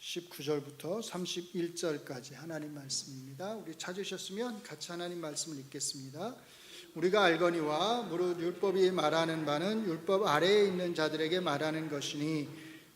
19절부터 31절까지 하나님 말씀입니다. 우리 찾으셨으면 같이 하나님 말씀을 읽겠습니다. 우리가 알거니와 무릇 율법이 말하는 바는 율법 아래에 있는 자들에게 말하는 것이니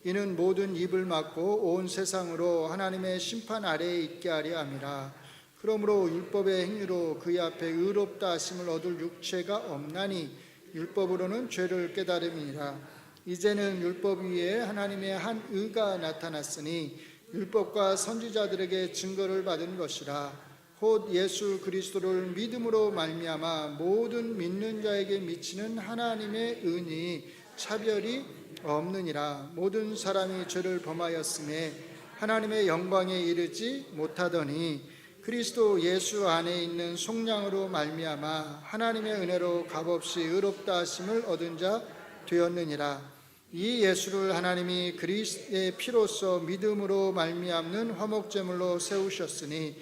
이는 모든 입을 막고 온 세상으로 하나님의 심판 아래에 있게 하려 함이라. 그러므로 율법의 행위로 그의 앞에 의롭다 하심을 얻을 육체가 없나니 율법으로는 죄를 깨달음이니라. 이제는 율법 위에 하나님의 한 의가 나타났으니 율법과 선지자들에게 증거를 받은 것이라. 곧 예수 그리스도를 믿음으로 말미암아 모든 믿는 자에게 미치는 하나님의 은이 차별이 없느니라. 모든 사람이 죄를 범하였음에 하나님의 영광에 이르지 못하더니 그리스도 예수 안에 있는 속량으로 말미암아 하나님의 은혜로 값없이 의롭다 하심을 얻은 자 되었느니라. 이 예수를 하나님이 그리스도의 피로써 믿음으로 말미암는 화목제물로 세우셨으니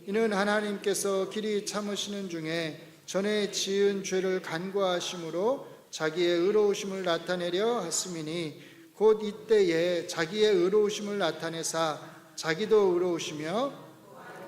이는 하나님께서 길이 참으시는 중에 전에 지은 죄를 간구하심으로 자기의 의로우심을 나타내려 하심이니 곧 이때에 자기의 의로우심을 나타내사 자기도 의로우시며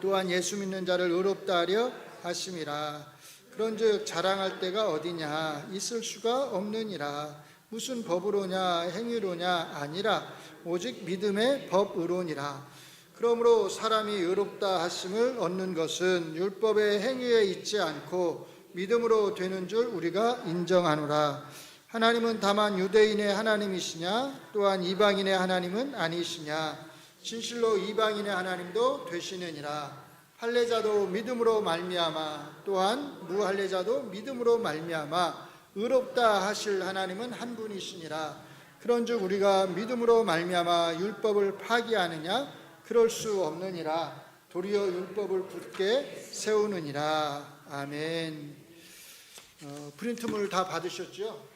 또한 예수 믿는 자를 의롭다 하려 하심이라. 그런즉 자랑할 때가 어디냐? 있을 수가 없느니라. 무슨 법으로냐 행위로냐 아니라 오직 믿음의 법으로니라. 그러므로 사람이 의롭다 하심을 얻는 것은 율법의 행위에 있지 않고 믿음으로 되는 줄 우리가 인정하노라. 하나님은 다만 유대인의 하나님이시냐 또한 이방인의 하나님은 아니시냐. 진실로 이방인의 하나님도 되시느니라. 할례자도 믿음으로 말미암아 또한 무할례자도 믿음으로 말미암아 의롭다 하실 하나님은 한 분이시니라. 그런즉 우리가 믿음으로 말미암아 율법을 파기하느냐? 그럴 수 없느니라. 도리어 율법을 굳게 세우느니라. 아멘. 프린트물 다 받으셨죠?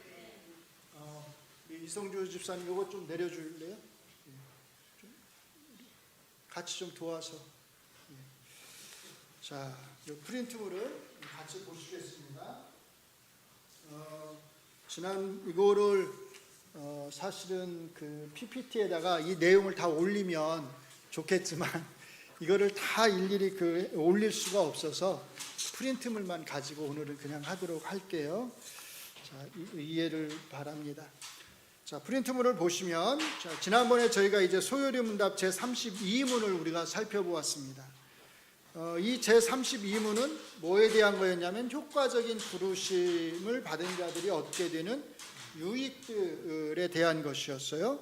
이성주 집사님 이거 좀 내려줄래요? 같이 좀 도와서. 자, 프린트물을 같이 보시겠습니다. 지난 이거를 사실은 그 PPT에다가 이 내용을 다 올리면 좋겠지만 이거를 다 일일이 올릴 수가 없어서 프린트물만 가지고 오늘은 그냥 하도록 할게요. 자, 이해를 바랍니다. 자, 프린트물을 보시면 자, 지난번에 저희가 이제 소요리 문답 제32문을 우리가 살펴보았습니다. 이 제32문은 뭐에 대한 거였냐면 효과적인 부르심을 받은 자들이 얻게 되는 유익들에 대한 것이었어요.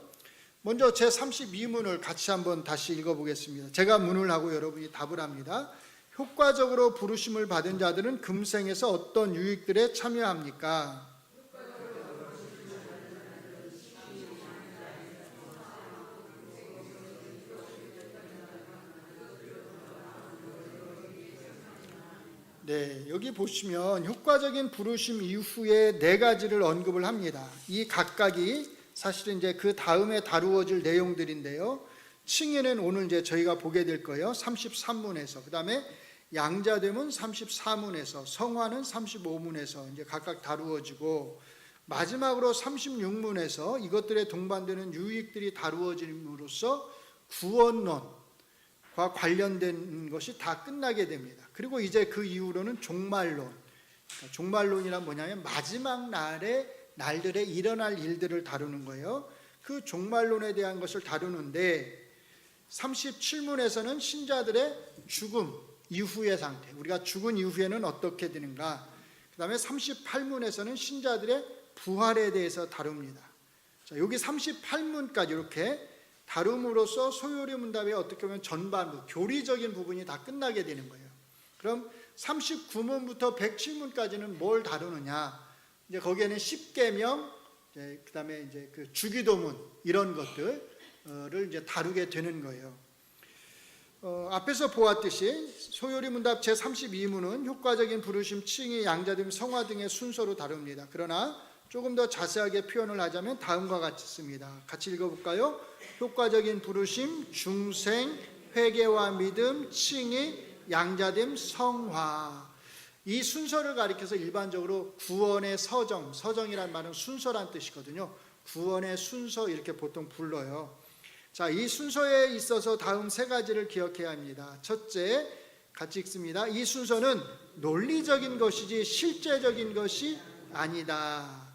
먼저 제32문을 같이 한번 다시 읽어보겠습니다. 제가 문을 하고 여러분이 답을 합니다. 효과적으로 부르심을 받은 자들은 금생에서 어떤 유익들에 참여합니까? 네, 여기 보시면 효과적인 부르심 이후에 네 가지를 언급을 합니다. 이 각각이 사실은 이제 그 다음에 다루어질 내용들인데요. 칭의는 오늘 이제 저희가 보게 될 거예요. 33문에서. 그 다음에 양자됨은 34문에서, 성화는 35문에서 이제 각각 다루어지고, 마지막으로 36문에서 이것들에 동반되는 유익들이 다루어짐으로써 구원론 과 관련된 것이 다 끝나게 됩니다. 그리고 이제 그 이후로는 종말론. 종말론이란 뭐냐면 마지막 날들에 일어날 일들을 다루는 거예요. 그 종말론에 대한 것을 다루는데 37문에서는 신자들의 죽음 이후의 상태, 우리가 죽은 이후에는 어떻게 되는가. 그 다음에 38문에서는 신자들의 부활에 대해서 다룹니다. 자, 여기 38문까지 이렇게 다룸으로써 소요리 문답의 어떻게 보면 전반부, 교리적인 부분이 다 끝나게 되는 거예요. 그럼 39문부터 107문까지는 뭘 다루느냐? 이제 거기에는 십계명, 그 다음에 이제 그 주기도문 이런 것들을 이제 다루게 되는 거예요. 앞에서 보았듯이 소요리 문답 제32문은 효과적인 부르심, 칭의, 양자됨, 성화 등의 순서로 다룹니다. 그러나 조금 더 자세하게 표현을 하자면 다음과 같이 씁니다. 같이 읽어볼까요? 효과적인 부르심, 중생, 회개와 믿음, 칭의, 양자됨, 성화. 이 순서를 가리켜서 일반적으로 구원의 서정이란 말은 순서란 뜻이거든요. 구원의 순서 이렇게 보통 불러요. 자, 이 순서에 있어서 다음 세 가지를 기억해야 합니다. 첫째, 같이 읽습니다. 이 순서는 논리적인 것이지 실제적인 것이 아니다.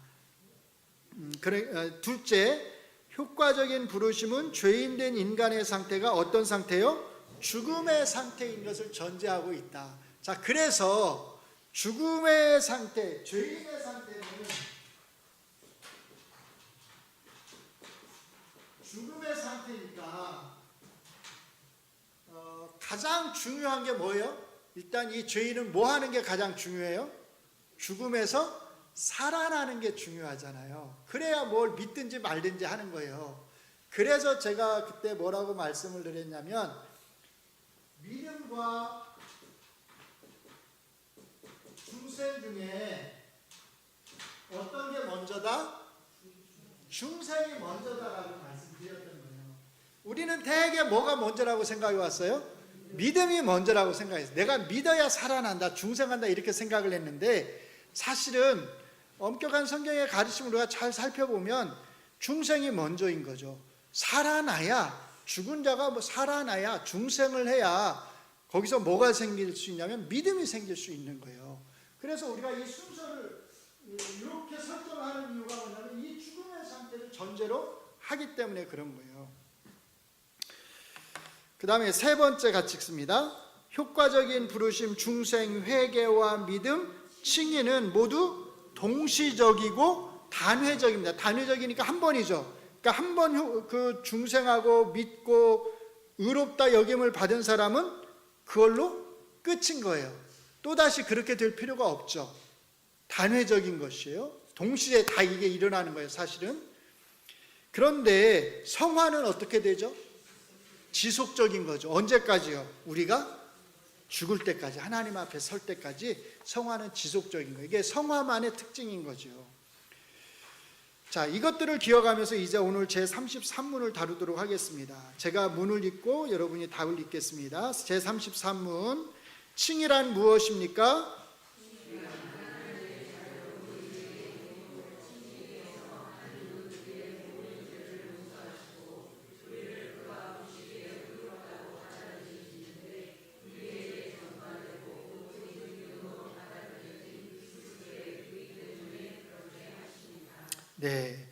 둘째, 효과적인 부르심은 죄인된 인간의 상태가 어떤 상태요? 죽음의 상태인 것을 전제하고 있다. 자, 그래서 죽음의 상태, 죄인의 상태는 죽음의 상태니까 가장 중요한 게 뭐예요? 일단 이 죄인은 뭐 하는 게 가장 중요해요? 죽음에서 살아나는 게 중요하잖아요. 그래야 뭘 믿든지 말든지 하는 거예요. 그래서 제가 그때 뭐라고 말씀을 드렸냐면, 믿음과 중생 중에 어떤 게 먼저다? 중생이 먼저다라고 말씀드렸던 거예요. 우리는 대개 뭐가 먼저라고 생각해 왔어요? 믿음이 먼저라고 생각했어요. 내가 믿어야 살아난다, 중생한다 이렇게 생각을 했는데, 사실은 엄격한 성경의 가르침을 우리가 잘 살펴보면 중생이 먼저인 거죠. 살아나야, 죽은 자가 살아나야, 중생을 해야 거기서 뭐가 생길 수 있냐면 믿음이 생길 수 있는 거예요. 그래서 우리가 이 순서를 이렇게 설정하는 이유가 뭐냐면 이 죽음의 상태를 전제로 하기 때문에 그런 거예요. 그 다음에 세 번째 같이 읽습니다. 효과적인 부르심, 중생, 회개와 믿음, 칭의는 모두 동시적이고 단회적입니다. 단회적이니까 한 번이죠. 그러니까 한 번 그 중생하고 믿고 의롭다 여김을 받은 사람은 그걸로 끝인 거예요. 또다시 그렇게 될 필요가 없죠. 단회적인 것이에요. 동시에 다 이게 일어나는 거예요, 사실은. 그런데 성화는 어떻게 되죠? 지속적인 거죠. 언제까지요? 우리가 죽을 때까지, 하나님 앞에 설 때까지 성화는 지속적인 거예요. 이게 성화만의 특징인 거죠. 자, 이것들을 기억하면서 이제 오늘 제33문을 다루도록 하겠습니다. 제가 문을 읽고 여러분이 답을 읽겠습니다. 제33문, 칭의란 무엇입니까? 네,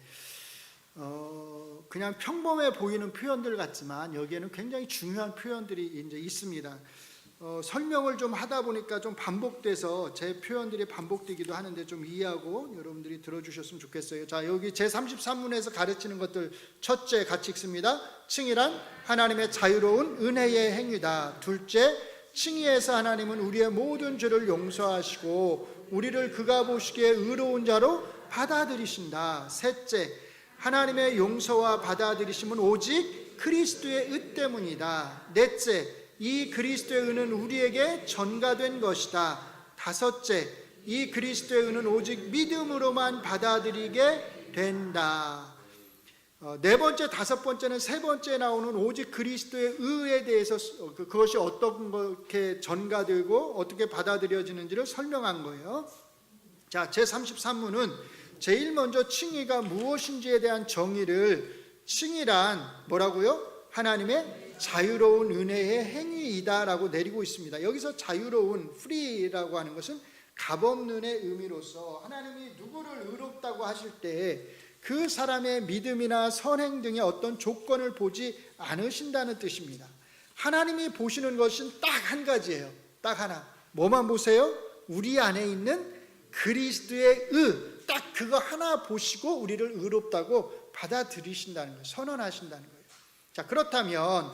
그냥 평범해 보이는 표현들 같지만 여기에는 굉장히 중요한 표현들이 이제 있습니다. 설명을 좀 하다 보니까 좀 반복돼서 제 표현들이 반복되기도 하는데 좀 이해하고 여러분들이 들어주셨으면 좋겠어요. 자, 여기 제33문에서 가르치는 것들, 첫째 같이 읽습니다. 칭의란 하나님의 자유로운 은혜의 행위다. 둘째, 칭의에서 하나님은 우리의 모든 죄를 용서하시고 우리를 그가 보시기에 의로운 자로 받아들이신다. 셋째, 하나님의 용서와 받아들이심은 오직 그리스도의 의 때문이다. 넷째, 이 그리스도의 의는 우리에게 전가된 것이다. 다섯째, 이 그리스도의 의는 오직 믿음으로만 받아들이게 된다. 네 번째, 다섯 번째는 세 번째에 나오는 오직 그리스도의 의에 대해서 그것이 어떻게 전가되고 어떻게 받아들여지는지를 설명한 거예요. 자, 제33문은 제일 먼저 칭의가 무엇인지에 대한 정의를, 칭의란 뭐라고요? 하나님의 자유로운 은혜의 행위이다라고 내리고 있습니다. 여기서 자유로운, free라고 하는 것은 값없는의 의미로서 하나님이 누구를 의롭다고 하실 때 그 사람의 믿음이나 선행 등의 어떤 조건을 보지 않으신다는 뜻입니다. 하나님이 보시는 것은 딱 한 가지예요. 딱 하나. 뭐만 보세요? 우리 안에 있는 그리스도의 의, 딱 그거 하나 보시고 우리를 의롭다고 받아들이신다는 거예요. 선언하신다는 거예요. 자, 그렇다면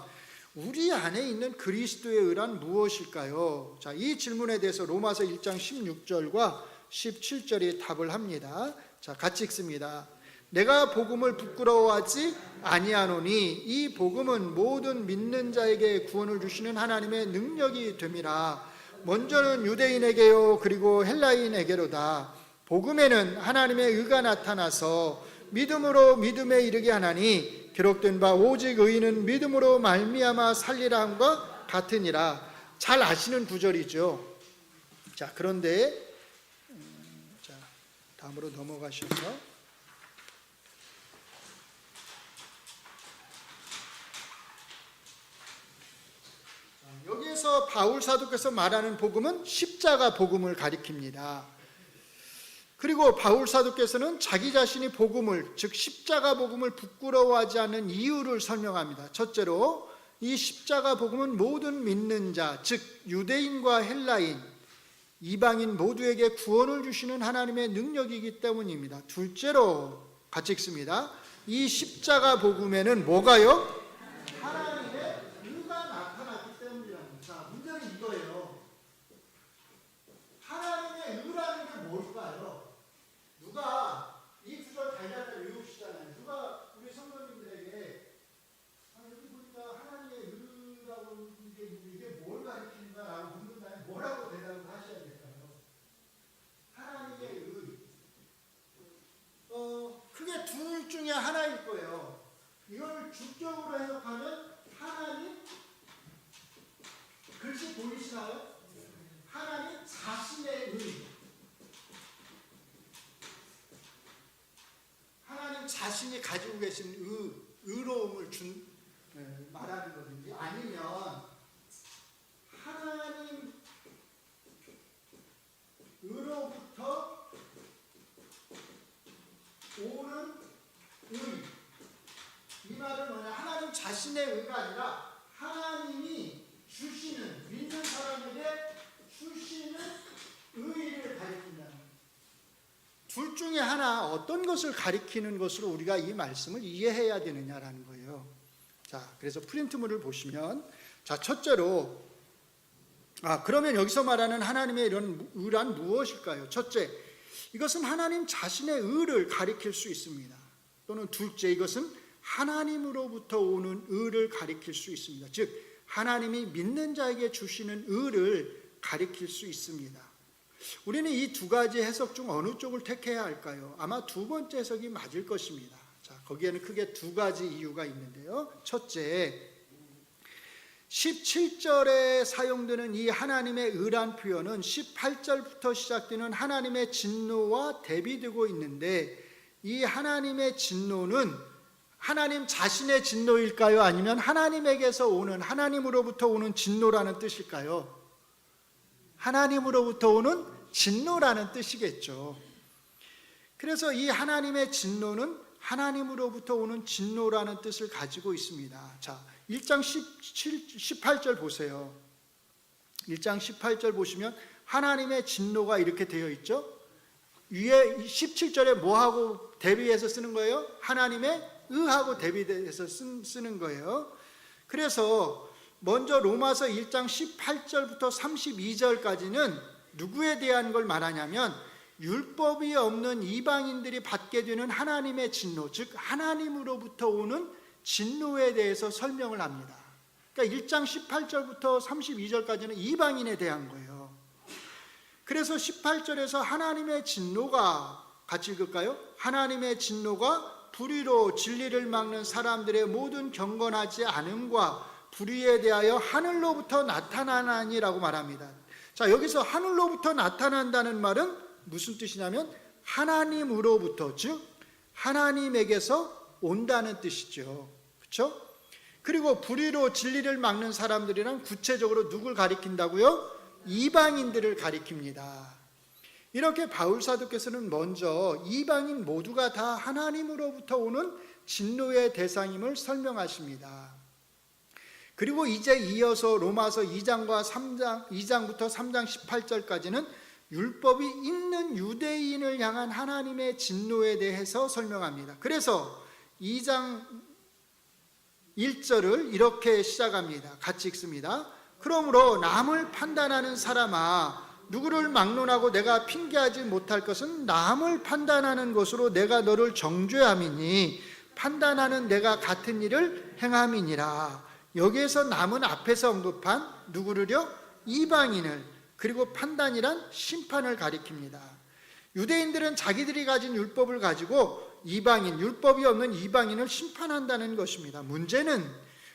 우리 안에 있는 그리스도의 의란 무엇일까요? 자, 이 질문에 대해서 로마서 1장 16절과 17절이 답을 합니다. 자, 같이 읽습니다. 내가 복음을 부끄러워하지 아니하노니 이 복음은 모든 믿는 자에게 구원을 주시는 하나님의 능력이 됨이라. 먼저는 유대인에게요 그리고 헬라인에게로다. 복음에는 하나님의 의가 나타나서 믿음으로 믿음에 이르게 하나니 기록된 바 오직 의인은 믿음으로 말미암아 살리라 함과 같으니라. 잘 아시는 구절이죠. 자, 그런데 자, 다음으로 넘어가셔서 여기에서 바울 사도께서 말하는 복음은 십자가 복음을 가리킵니다. 그리고 바울 사도께서는 자기 자신이 복음을, 즉 십자가 복음을 부끄러워하지 않는 이유를 설명합니다. 첫째로 이 십자가 복음은 모든 믿는 자, 즉 유대인과 헬라인, 이방인 모두에게 구원을 주시는 하나님의 능력이기 때문입니다. 둘째로 같이 읽습니다. 이 십자가 복음에는 뭐가요? 하나님의 의가 나타났기 때문이랍니다. 자, 문제는 이거예요. 하나님의 의라는 게 뭘까요? 누가 이 구절 달달달 외우시잖아요. 누가 우리 성도님들에게 여기 보니까 하나님의 의라고 이게 뭘 가리키는가라고 묻는다면 뭐라고 대답을 하셔야 될까요? 하나님의 의. 크게 둘 중에 하나일 거예요. 이걸 주격으로 해석하면 하나님, 글씨 보이시나요? 하나님 자신의 의. 하나님 자신이 가지고 계신 의로움을 말하는 거든지, 아니면 하나님으로부터 오는 의. 이 말은 뭐냐? 하나님 자신의 의가 아니라 하나님이 주시는, 믿는 사람에게 주시는 의를 가리킨다. 둘 중에 하나 어떤 것을 가리키는 것으로 우리가 이 말씀을 이해해야 되느냐라는 거예요. 자, 그래서 프린트물을 보시면, 자, 첫째로, 그러면 여기서 말하는 하나님의 이런 의란 무엇일까요? 첫째, 이것은 하나님 자신의 의를 가리킬 수 있습니다. 또는 둘째, 이것은 하나님으로부터 오는 의를 가리킬 수 있습니다. 즉 하나님이 믿는 자에게 주시는 의를 가리킬 수 있습니다. 우리는 이 두 가지 해석 중 어느 쪽을 택해야 할까요? 아마 두 번째 해석이 맞을 것입니다. 자, 거기에는 크게 두 가지 이유가 있는데요. 첫째, 17절에 사용되는 이 하나님의 의란 표현은 18절부터 시작되는 하나님의 진노와 대비되고 있는데, 이 하나님의 진노는 하나님 자신의 진노일까요? 아니면 하나님에게서 오는, 하나님으로부터 오는 진노라는 뜻일까요? 하나님으로부터 오는 진노라는 뜻이겠죠. 그래서 이 하나님의 진노는 하나님으로부터 오는 진노라는 뜻을 가지고 있습니다. 자, 1장 18절 보세요. 1장 18절 보시면 하나님의 진노가 이렇게 되어 있죠. 위에 17절에 뭐하고 대비해서 쓰는 거예요? 하나님의 의하고 대비해서 쓰는 거예요. 그래서 먼저 로마서 1장 18절부터 32절까지는 누구에 대한 걸 말하냐면, 율법이 없는 이방인들이 받게 되는 하나님의 진노, 즉 하나님으로부터 오는 진노에 대해서 설명을 합니다. 그러니까 1장 18절부터 32절까지는 이방인에 대한 거예요. 그래서 18절에서 하나님의 진노가, 같이 읽을까요? 하나님의 진노가 불의로 진리를 막는 사람들의 모든 경건하지 않음과 불의에 대하여 하늘로부터 나타나나니라고 말합니다. 자, 여기서 하늘로부터 나타난다는 말은 무슨 뜻이냐면 하나님으로부터, 즉 하나님에게서 온다는 뜻이죠. 그렇죠? 그리고 불의로 진리를 막는 사람들이란 구체적으로 누굴 가리킨다고요? 이방인들을 가리킵니다. 이렇게 바울 사도께서는 먼저 이방인 모두가 다 하나님으로부터 오는 진노의 대상임을 설명하십니다. 그리고 이제 이어서 로마서 2장부터 3장 18절까지는 율법이 있는 유대인을 향한 하나님의 진노에 대해서 설명합니다. 그래서 2장 1절을 이렇게 시작합니다. 같이 읽습니다. 그러므로 남을 판단하는 사람아, 누구를 막론하고 내가 핑계하지 못할 것은 남을 판단하는 것으로 내가 너를 정죄함이니 판단하는 내가 같은 일을 행함이니라. 여기에서 남은 앞에서 언급한 누구를요? 이방인을, 그리고 판단이란 심판을 가리킵니다. 유대인들은 자기들이 가진 율법을 가지고 이방인, 율법이 없는 이방인을 심판한다는 것입니다. 문제는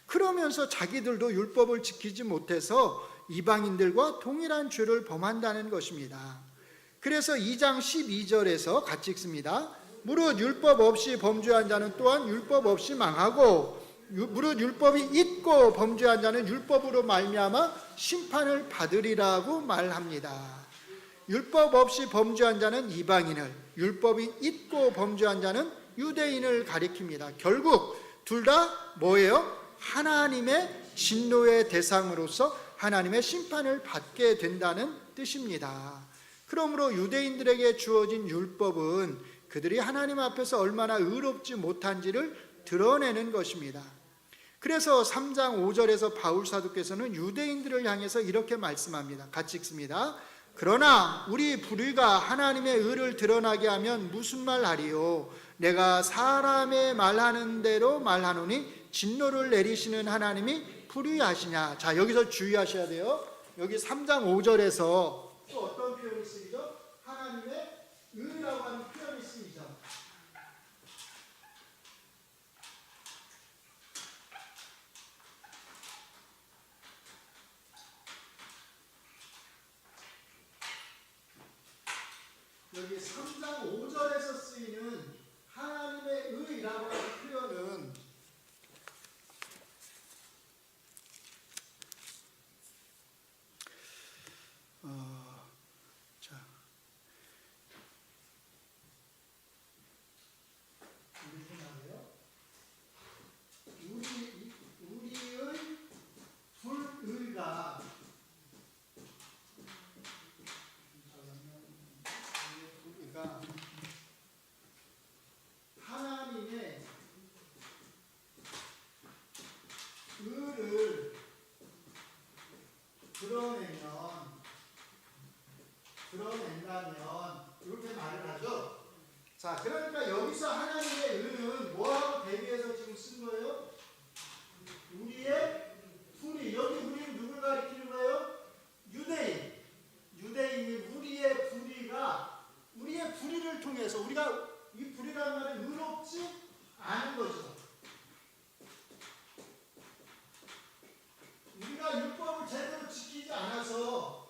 그러면서 자기들도 율법을 지키지 못해서 이방인들과 동일한 죄를 범한다는 것입니다. 그래서 2장 12절에서 같이 읽습니다. 무릇 율법 없이 범죄한 자는 또한 율법 없이 망하고 무릇 율법이 있고 범죄한 자는 율법으로 말미암아 심판을 받으리라고 말합니다. 율법 없이 범죄한 자는 이방인을, 율법이 있고 범죄한 자는 유대인을 가리킵니다. 결국 둘 다 뭐예요? 하나님의 진노의 대상으로서 하나님의 심판을 받게 된다는 뜻입니다. 그러므로 유대인들에게 주어진 율법은 그들이 하나님 앞에서 얼마나 의롭지 못한지를 드러내는 것입니다. 그래서 3장 5절에서 바울 사도께서는 유대인들을 향해서 이렇게 말씀합니다. 같이 읽습니다. 그러나 우리 불의가 하나님의 의를 드러나게 하면 무슨 말 하리요? 내가 사람의 말하는 대로 말하노니 진노를 내리시는 하나님이 불의하시냐? 자, 여기서 주의하셔야 돼요. 여기 3장 5절에서 또 어떤 표현이 쓰이죠? 하나님의 의라고 하는 표현이 쓰이죠. 여기 3장 5절에서 쓰이는 하나님의 의라고 하는 표현은 우리의 불의가 하나님의 의를 드러낸다면 이렇게 말을 하죠. 자, 그러니까 여기서 하나님의 의는 뭐하고 대비해서 지금 쓴 거예요? 우리의 불의. 여기 우리는 누굴 가리키는 거예요? 유대인이 우리의 불의를 통해서 우리가 이 불의라는 말은 의롭지 않은 거죠. 우리가 율법을 제대로 지키지 않아서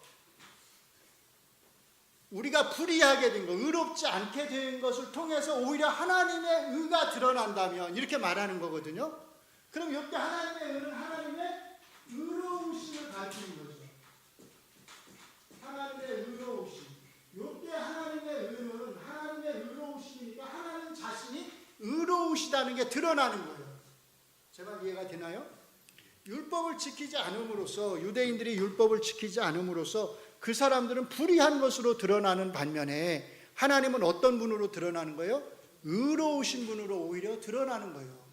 우리가 불의하게 된 것, 의롭지 않게 된 것을 통해서 오히려 하나님의 의가 드러난다면 이렇게 말하는 거거든요. 그럼 이때 하나님의 의는 하나님의 의로우심을 가리키는 거죠. 하나님의 의로우심. 이때 하나님의 의는 하나님의 의로우심이니까 하나님 자신이 의로우시다는 게 드러나는 거예요. 제 말 이해가 되나요? 율법을 지키지 않음으로써, 유대인들이 율법을 지키지 않음으로써 그 사람들은 불의한 것으로 드러나는 반면에 하나님은 어떤 분으로 드러나는 거예요? 의로우신 분으로 오히려 드러나는 거예요.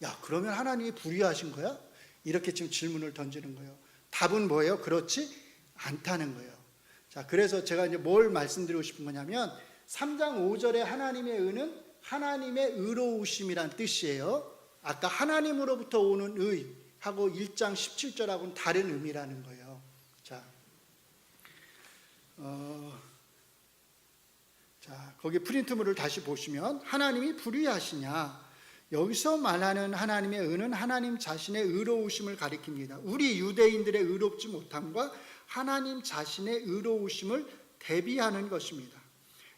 야, 그러면 하나님이 불의하신 거야? 이렇게 지금 질문을 던지는 거예요. 답은 뭐예요? 그렇지 않다는 거예요. 자, 그래서 제가 이제 뭘 말씀드리고 싶은 거냐면 3장 5절에 하나님의 의는 하나님의 의로우심이란 뜻이에요. 아까 하나님으로부터 오는 의하고 1장 17절하고는 다른 의미라는 거예요. 자, 거기 프린트물을 다시 보시면 하나님이 불의하시냐? 여기서 말하는 하나님의 의는 하나님 자신의 의로우심을 가리킵니다. 우리 유대인들의 의롭지 못함과 하나님 자신의 의로우심을 대비하는 것입니다.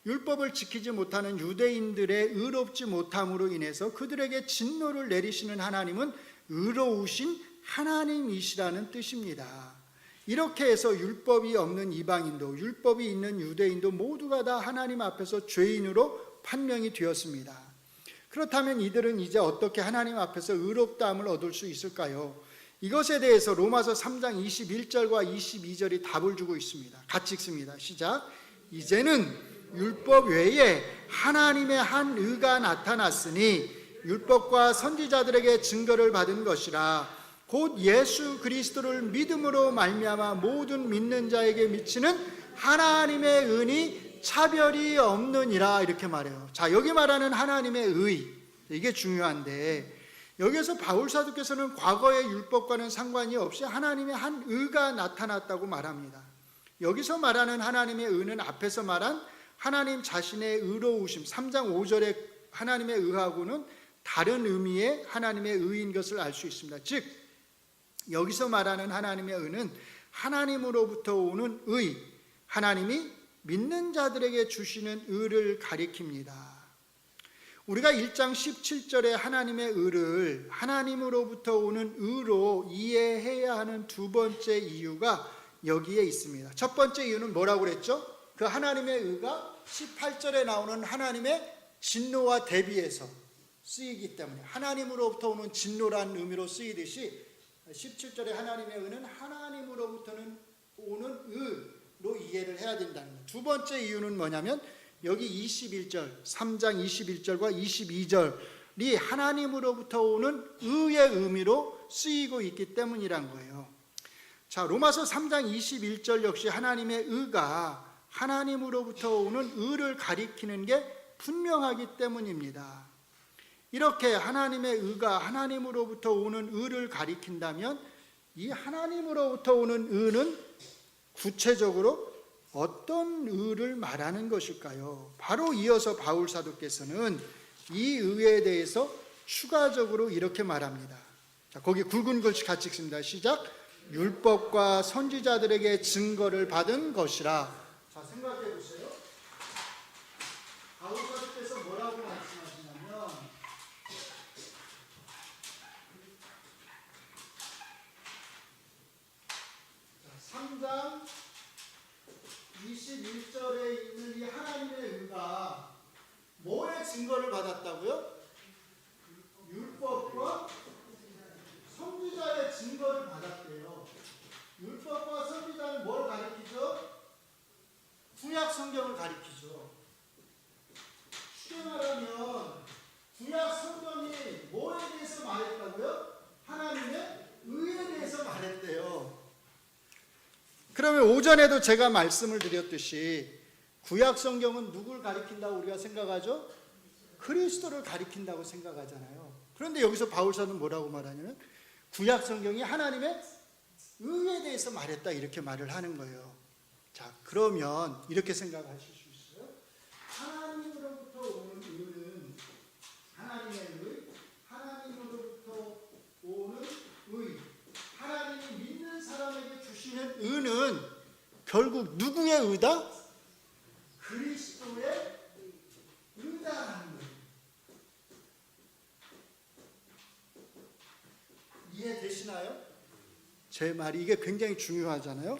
율법을 지키지 못하는 유대인들의 의롭지 못함으로 인해서 그들에게 진노를 내리시는 하나님은 의로우신 하나님이시라는 뜻입니다. 이렇게 해서 율법이 없는 이방인도 율법이 있는 유대인도 모두가 다 하나님 앞에서 죄인으로 판명이 되었습니다. 그렇다면 이들은 이제 어떻게 하나님 앞에서 의롭다함을 얻을 수 있을까요? 이것에 대해서 로마서 3장 21절과 22절이 답을 주고 있습니다. 같이 읽습니다. 시작. 이제는 율법 외에 하나님의 한 의가 나타났으니 율법과 선지자들에게 증거를 받은 것이라. 곧 예수 그리스도를 믿음으로 말미암아 모든 믿는 자에게 미치는 하나님의 은이 차별이 없느니라. 이렇게 말해요. 자, 여기 말하는 하나님의 의, 이게 중요한데 여기에서 바울 사도께서는 과거의 율법과는 상관이 없이 하나님의 한 의가 나타났다고 말합니다. 여기서 말하는 하나님의 의는 앞에서 말한 하나님 자신의 의로우심 3장 5절의 하나님의 의하고는 다른 의미의 하나님의 의인 것을 알 수 있습니다. 즉 여기서 말하는 하나님의 의는 하나님으로부터 오는 의, 하나님이 믿는 자들에게 주시는 의를 가리킵니다. 우리가 1장 17절에 하나님의 의를 하나님으로부터 오는 의로 이해해야 하는 두 번째 이유가 여기에 있습니다. 첫 번째 이유는 뭐라고 그랬죠? 그 하나님의 의가 18절에 나오는 하나님의 진노와 대비해서 쓰이기 때문에, 하나님으로부터 오는 진노라는 의미로 쓰이듯이 17절에 하나님의 의는 하나님으로부터는 오는 의로 이해를 해야 된다는 거예요. 두 번째 이유는 뭐냐면 여기 21절, 3장 21절과 22절이 하나님으로부터 오는 의의 의미로 쓰이고 있기 때문이란 거예요. 자, 로마서 3장 21절 역시 하나님의 의가 하나님으로부터 오는 의를 가리키는 게 분명하기 때문입니다. 이렇게 하나님의 의가 하나님으로부터 오는 의를 가리킨다면 이 하나님으로부터 오는 의는 구체적으로 어떤 의를 말하는 것일까요? 바로 이어서 바울 사도께서는 이 의에 대해서 추가적으로 이렇게 말합니다. 자, 거기 굵은 글씨 같이 읽습니다. 시작. 율법과 선지자들에게 증거를 받은 것이라. 자, 생각해 보세요. 바울 사도께서 뭐라고 말씀하시냐면 3장 21절에 있는 이 하나님의 의가 뭐의 증거를 받았다고요? 율법과 선지자의 증거를 받았대요. 율법과 선지자는 뭘 가리키죠? 구약 성경을 가리키죠. 쉽게 말하면 구약 성경이 뭐에 대해서 말했다고요? 하나님의 의에 대해서 말했대요. 그러면 오전에도 제가 말씀을 드렸듯이 구약 성경은 누굴 가리킨다고 우리가 생각하죠? 그리스도를 가리킨다고 생각하잖아요. 그런데 여기서 바울사는 뭐라고 말하냐면 구약 성경이 하나님의 의에 대해서 말했다, 이렇게 말을 하는 거예요. 자, 그러면 이렇게 생각하실 수 있어요. 하나님으로부터 오는 의는 하나님의 의, 하나님으로부터 오는 의, 하나님이 믿는 사람에게 주시는 의는 결국 누구의 의다? 그리스도의 의다라는 거예요. 이해되시나요? 제 말이 이게 굉장히 중요하잖아요.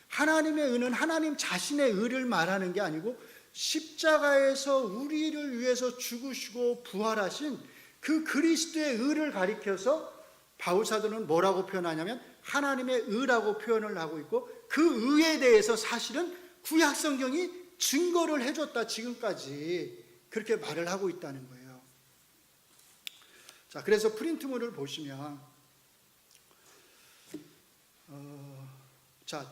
하나님의 의는 하나님 자신의 의를 말하는 게 아니고 십자가에서 우리를 위해서 죽으시고 부활하신 그 그리스도의 의를 가리켜서 바울사도는 뭐라고 표현하냐면 하나님의 의라고 표현을 하고 있고, 그 의에 대해서 사실은 구약 성경이 증거를 해줬다, 지금까지 그렇게 말을 하고 있다는 거예요. 자, 그래서 프린트물을 보시면 자,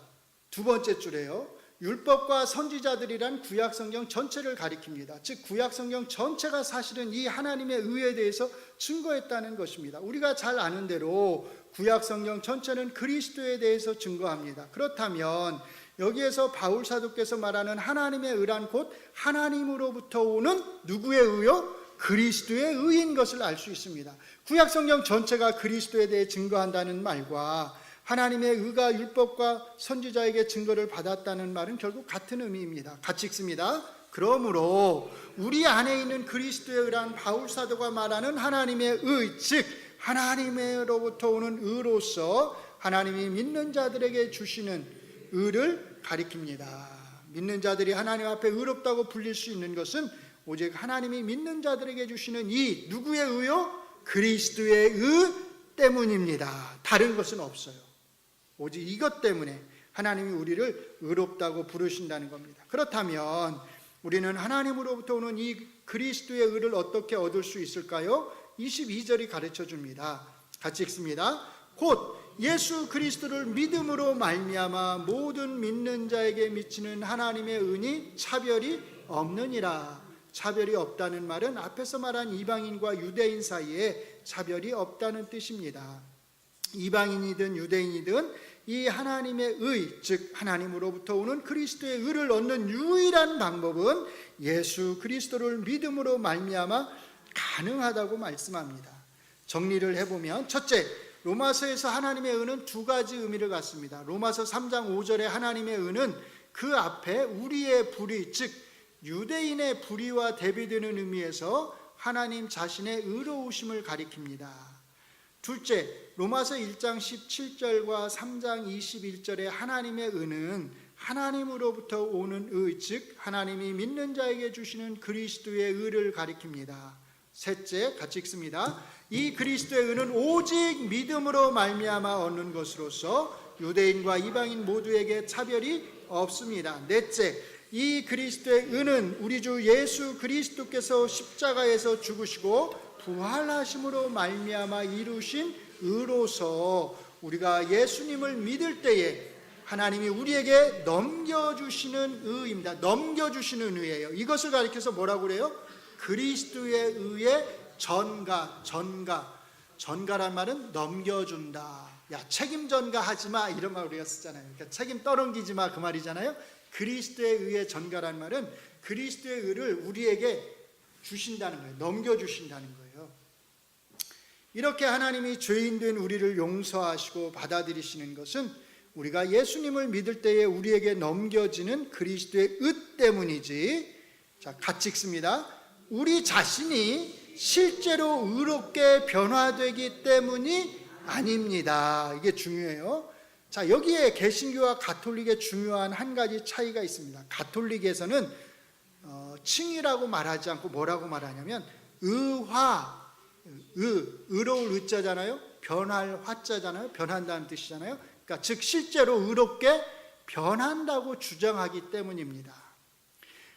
두 번째 줄에요. 율법과 선지자들이란 구약 성경 전체를 가리킵니다. 즉 구약 성경 전체가 사실은 이 하나님의 의에 대해서 증거했다는 것입니다. 우리가 잘 아는 대로 구약 성경 전체는 그리스도에 대해서 증거합니다. 그렇다면 여기에서 바울 사도께서 말하는 하나님의 의란 곧 하나님으로부터 오는 누구의 의요? 그리스도의 의인 것을 알 수 있습니다. 구약 성경 전체가 그리스도에 대해 증거한다는 말과 하나님의 의가 율법과 선지자에게 증거를 받았다는 말은 결국 같은 의미입니다. 같이 읽습니다. 그러므로 우리 안에 있는 그리스도의 의란 바울 사도가 말하는 하나님의 의, 즉 하나님으로부터 오는 의로서 하나님이 믿는 자들에게 주시는 의를 가리킵니다. 믿는 자들이 하나님 앞에 의롭다고 불릴 수 있는 것은 오직 하나님이 믿는 자들에게 주시는 이 누구의 의요? 그리스도의 의 때문입니다. 다른 것은 없어요. 오직 이것 때문에 하나님이 우리를 의롭다고 부르신다는 겁니다. 그렇다면 우리는 하나님으로부터 오는 이 그리스도의 의를 어떻게 얻을 수 있을까요? 22절이 가르쳐 줍니다. 같이 읽습니다. 곧 예수 그리스도를 믿음으로 말미암아 모든 믿는 자에게 미치는 하나님의 은이 차별이 없느니라. 차별이 없다는 말은 앞에서 말한 이방인과 유대인 사이에 차별이 없다는 뜻입니다. 이방인이든 유대인이든 이 하나님의 의, 즉 하나님으로부터 오는 그리스도의 의를 얻는 유일한 방법은 예수 그리스도를 믿음으로 말미암아 가능하다고 말씀합니다. 정리를 해보면 첫째, 로마서에서 하나님의 의는 두 가지 의미를 갖습니다. 로마서 3장 5절의 하나님의 의는 그 앞에 우리의 불의, 즉 유대인의 불의와 대비되는 의미에서 하나님 자신의 의로우심을 가리킵니다. 둘째, 로마서 1장 17절과 3장 21절의 하나님의 의는 하나님으로부터 오는 의, 즉 하나님이 믿는 자에게 주시는 그리스도의 의를 가리킵니다. 셋째, 같이 읽습니다. 이 그리스도의 의는 오직 믿음으로 말미암아 얻는 것으로서 유대인과 이방인 모두에게 차별이 없습니다. 넷째, 이 그리스도의 의는 우리 주 예수 그리스도께서 십자가에서 죽으시고 부활하심으로 말미암아 이루신 의로서 우리가 예수님을 믿을 때에 하나님이 우리에게 넘겨주시는 의입니다. 넘겨주시는 의예요. 이것을 가리켜서 뭐라고 그래요? 그리스도의 의의 전가란 말은 넘겨준다. 야, 책임 전가하지 마, 이런 말 우리가 쓰잖아요. 그러니까 책임 떠넘기지 마, 그 말이잖아요. 그리스도의 의의 전가란 말은 그리스도의 의를 우리에게 주신다는 거예요. 넘겨주신다는 거예요. 이렇게 하나님이 죄인된 우리를 용서하시고 받아들이시는 것은 우리가 예수님을 믿을 때에 우리에게 넘겨지는 그리스도의 의 때문이지. 자, 같이 읽습니다. 우리 자신이 실제로 의롭게 변화되기 때문이 아닙니다. 이게 중요해요. 자, 여기에 개신교와 가톨릭의 중요한 한 가지 차이가 있습니다. 가톨릭에서는 칭이라고 말하지 않고 뭐라고 말하냐면 의로울 의자잖아요. 변할 화자잖아요. 변한다는 뜻이잖아요. 그러니까 즉 실제로 의롭게 변한다고 주장하기 때문입니다.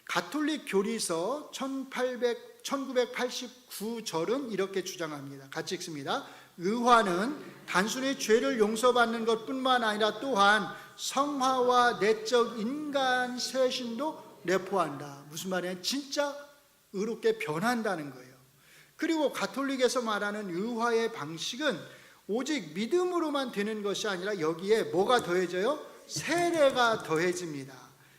가톨릭 교리서 1989절은 이렇게 주장합니다. 같이 읽습니다. 의화는 단순히 죄를 용서받는 것뿐만 아니라 또한 성화와 내적 인간 쇄신도 내포한다. 무슨 말이냐? 진짜 의롭게 변한다는 거예요. 그리고 가톨릭에서 말하는 의화의 방식은 오직 믿음으로만 되는 것이 아니라 여기에 뭐가 더해져요? 세례가 더해집니다.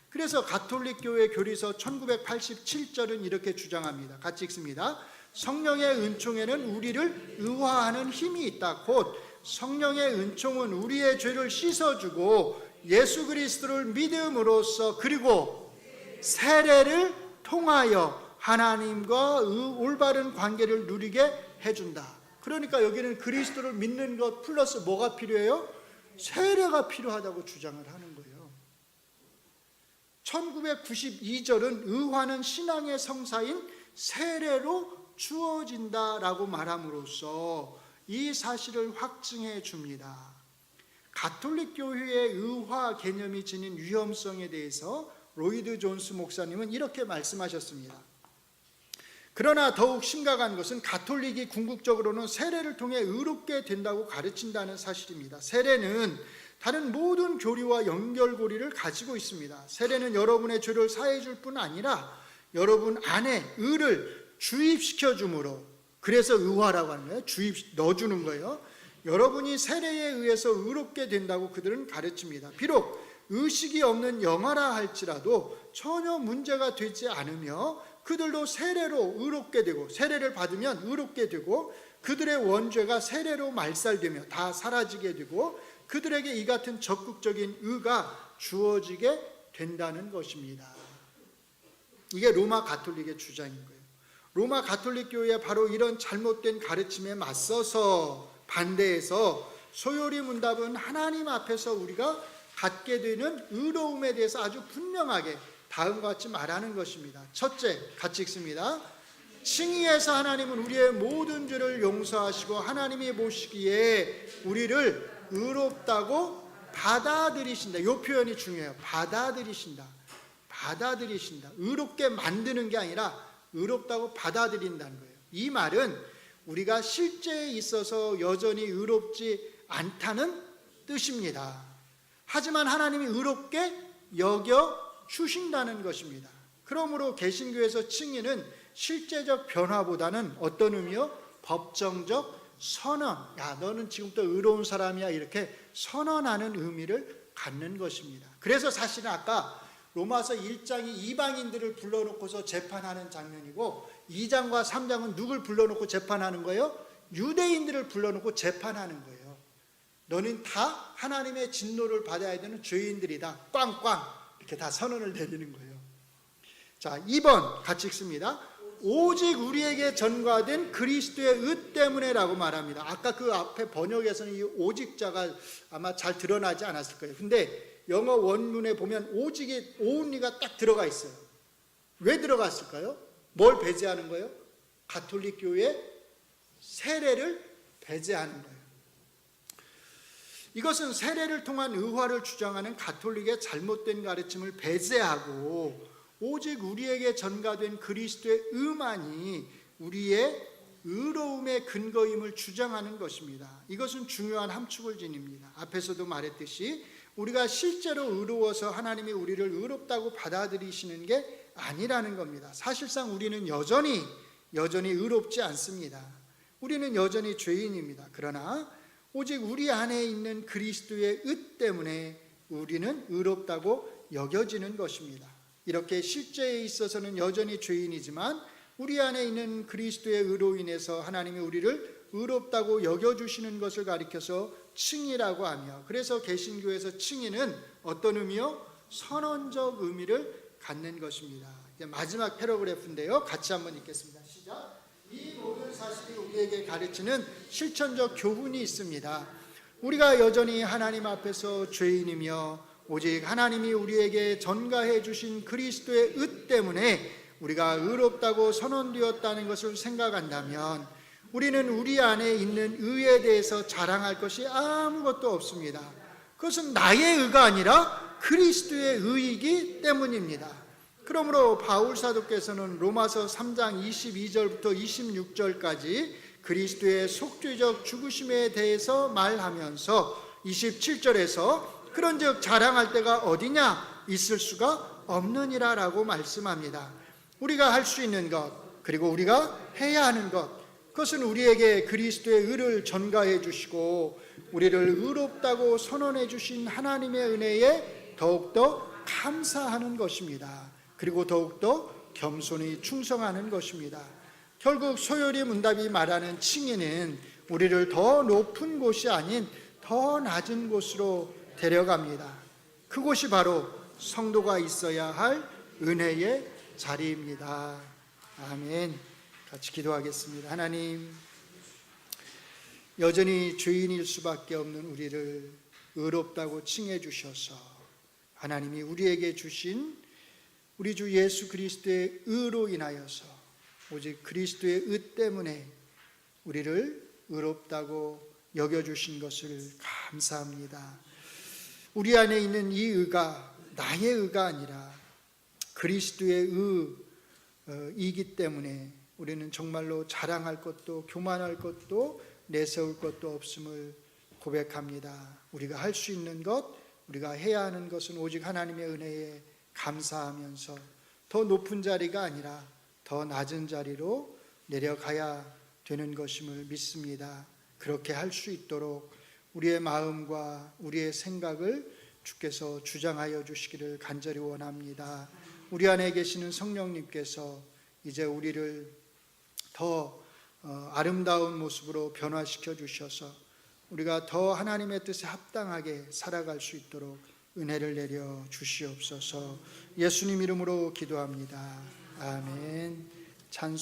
그래서 가톨릭 교회 교리서 1987절은 이렇게 주장합니다. 같이 읽습니다. 성령의 은총에는 우리를 의화하는 힘이 있다. 곧 성령의 은총은 우리의 죄를 씻어주고 예수 그리스도를 믿음으로써 그리고 세례를 통하여 하나님과 올바른 관계를 누리게 해준다. 그러니까 여기는 그리스도를 믿는 것 플러스 뭐가 필요해요? 세례가 필요하다고 주장을 하는 거예요. 1992절은 의화는 신앙의 성사인 세례로 주어진다라고 말함으로써 이 사실을 확증해 줍니다. 가톨릭 교회의 의화 개념이 지닌 위험성에 대해서 로이드 존스 목사님은 이렇게 말씀하셨습니다. 그러나 더욱 심각한 것은 가톨릭이 궁극적으로는 세례를 통해 의롭게 된다고 가르친다는 사실입니다. 세례는 다른 모든 교리와 연결고리를 가지고 있습니다. 세례는 여러분의 죄를 사해 줄 뿐 아니라 여러분 안에 의를 주입시켜 주므로, 그래서 의화라고 하는 거예요. 넣어주는 거예요. 여러분이 세례에 의해서 의롭게 된다고 그들은 가르칩니다. 비록 의식이 없는 영아라 할지라도 전혀 문제가 되지 않으며 그들도 세례로 의롭게 되고 세례를 받으면 의롭게 되고 그들의 원죄가 세례로 말살되며 다 사라지게 되고 그들에게 이 같은 적극적인 의가 주어지게 된다는 것입니다. 이게 로마 가톨릭의 주장인 거예요. 로마 가톨릭 교회에 바로 이런 잘못된 가르침에 맞서서 반대해서 소요리 문답은 하나님 앞에서 우리가 갖게 되는 의로움에 대해서 아주 분명하게 다음과 같이 말하는 것입니다. 첫째, 같이 읽습니다. 칭의에서 하나님은 우리의 모든 죄를 용서하시고 하나님이 보시기에 우리를 의롭다고 받아들이신다. 이 표현이 중요해요. 받아들이신다. 의롭게 만드는 게 아니라 의롭다고 받아들인다는 거예요. 이 말은 우리가 실제에 있어서 여전히 의롭지 않다는 뜻입니다. 하지만 하나님이 의롭게 여겨 주신다는 것입니다. 그러므로 개신교에서 칭의는 실제적 변화보다는 어떤 의미요? 법정적 선언. 야, 너는 지금부터 의로운 사람이야, 이렇게 선언하는 의미를 갖는 것입니다. 그래서 사실은 아까 로마서 1장이 이방인들을 불러놓고서 재판하는 장면이고 2장과 3장은 누굴 불러놓고 재판하는 거예요? 유대인들을 불러놓고 재판하는 거예요. 너는 다 하나님의 진노를 받아야 되는 죄인들이다. 꽝꽝 이렇게 다 선언을 내리는 거예요. 자, 2번 같이 읽습니다. 오직 우리에게 전가된 그리스도의 의 때문에라고 말합니다. 아까 그 앞에 번역에서는 이 오직자가 아마 잘 드러나지 않았을 거예요. 근데 영어 원문에 보면 오직이 only가 딱 들어가 있어요. 왜 들어갔을까요? 뭘 배제하는 거예요? 가톨릭 교회의 세례를 배제하는 거예요. 이것은 세례를 통한 의화를 주장하는 가톨릭의 잘못된 가르침을 배제하고 오직 우리에게 전가된 그리스도의 의만이 우리의 의로움의 근거임을 주장하는 것입니다. 이것은 중요한 함축을 지닙니다. 앞에서도 말했듯이 우리가 실제로 의로워서 하나님이 우리를 의롭다고 받아들이시는 게 아니라는 겁니다. 사실상 우리는 여전히 의롭지 않습니다. 우리는 여전히 죄인입니다. 그러나 오직 우리 안에 있는 그리스도의 의 때문에 우리는 의롭다고 여겨지는 것입니다. 이렇게 실제에 있어서는 여전히 죄인이지만 우리 안에 있는 그리스도의 의로 인해서 하나님이 우리를 의롭다고 여겨주시는 것을 가리켜서 칭의라고 하며, 그래서 개신교에서 칭의는 어떤 의미요? 선언적 의미를 갖는 것입니다. 이제 마지막 패러그래프인데요, 같이 한번 읽겠습니다. 시작. 이 모든 사실이 우리에게 가르치는 실천적 교훈이 있습니다. 우리가 여전히 하나님 앞에서 죄인이며 오직 하나님이 우리에게 전가해 주신 그리스도의 의 때문에 우리가 의롭다고 선언되었다는 것을 생각한다면 우리는 우리 안에 있는 의에 대해서 자랑할 것이 아무것도 없습니다. 그것은 나의 의가 아니라 그리스도의 의이기 때문입니다. 그러므로 바울 사도께서는 로마서 3장 22절부터 26절까지 그리스도의 속죄적 죽으심에 대해서 말하면서 27절에서 그런즉 자랑할 데가 어디냐, 있을 수가 없느니라 라고 말씀합니다. 우리가 할 수 있는 것, 그리고 우리가 해야 하는 것, 그것은 우리에게 그리스도의 의를 전가해 주시고 우리를 의롭다고 선언해 주신 하나님의 은혜에 더욱더 감사하는 것입니다. 그리고 더욱더 겸손히 충성하는 것입니다. 결국 소요리 문답이 말하는 칭의는 우리를 더 높은 곳이 아닌 더 낮은 곳으로 데려갑니다. 그곳이 바로 성도가 있어야 할 은혜의 자리입니다. 아멘. 같이 기도하겠습니다. 하나님, 여전히 죄인일 수밖에 없는 우리를 의롭다고 칭해 주셔서 하나님이 우리에게 주신 우리 주 예수 그리스도의 의로 인하여서 오직 그리스도의 의 때문에 우리를 의롭다고 여겨주신 것을 감사합니다. 우리 안에 있는 이 의가 나의 의가 아니라 그리스도의 의이기 때문에 우리는 정말로 자랑할 것도 교만할 것도 내세울 것도 없음을 고백합니다. 우리가 할 수 있는 것, 우리가 해야 하는 것은 오직 하나님의 은혜에 감사하면서 더 높은 자리가 아니라 더 낮은 자리로 내려가야 되는 것임을 믿습니다. 그렇게 할 수 있도록 우리의 마음과 우리의 생각을 주께서 주장하여 주시기를 간절히 원합니다. 우리 안에 계시는 성령님께서 이제 우리를 더 아름다운 모습으로 변화시켜 주셔서 우리가 더 하나님의 뜻에 합당하게 살아갈 수 있도록 은혜를 내려 주시옵소서. 예수님 이름으로 기도합니다. 아멘. 찬송